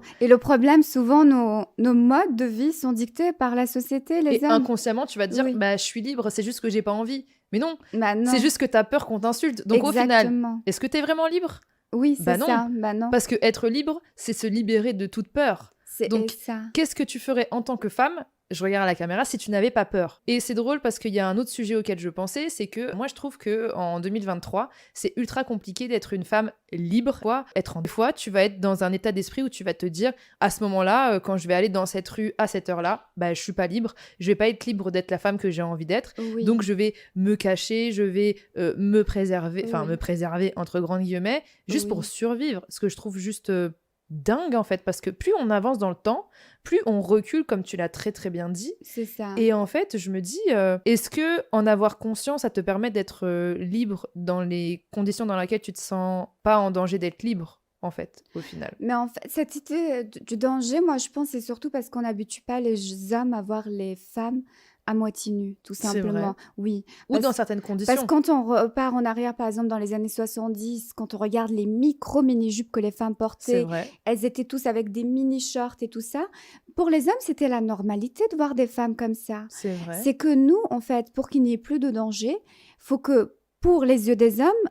Non. Et le problème, souvent, nos modes de vie sont dictés par la société, les Et hommes. inconsciemment, tu vas te dire, Oui. bah, je suis libre, c'est juste que j'ai pas envie. Mais non, Bah c'est non, juste que t'as peur qu'on t'insulte. Donc au final, exactement. est-ce que t'es vraiment libre? Oui, c'est Bah non. ça. Bah non, Parce que être libre, c'est se libérer de toute peur. c'est Donc, ça. qu'est-ce que tu ferais en tant que femme? Je regarde à la caméra si tu n'avais pas peur. Et c'est drôle parce qu'il y a un autre sujet auquel je pensais, c'est que moi je trouve que en 2023, c'est ultra compliqué d'être une femme libre. Des fois, tu vas être dans un état d'esprit où tu vas te dire, à ce moment-là, quand je vais aller dans cette rue à cette heure-là, bah je suis pas libre. Je vais pas être libre d'être la femme que j'ai envie d'être. Oui. Donc je vais me cacher, je vais me préserver, enfin Oui. me préserver entre grandes guillemets, juste pour Oui. survivre. Ce que je trouve juste dingue en fait, parce que plus on avance dans le temps, plus on recule, comme tu l'as très très bien dit. C'est ça. Et en fait, je me dis, est-ce que en avoir conscience, ça te permet d'être libre dans les conditions dans lesquelles tu te sens pas en danger d'être libre, en fait, au final? Mais en fait, cette idée du danger, moi, je pense, c'est surtout parce qu'on n'habitue pas les hommes à voir les femmes à moitié nues, tout C'est vrai. simplement. Oui, Ou dans parce, certaines parce conditions. quand on repart en arrière, par exemple, dans les années 70, quand on regarde les micro-mini-jupes que les femmes C'est portaient, vrai. elles étaient tous avec des mini-shorts et tout ça. Pour les hommes, c'était la normalité de voir des femmes comme ça. C'est vrai. C'est que nous, en fait, pour qu'il n'y ait plus de danger, faut que, pour les yeux des hommes,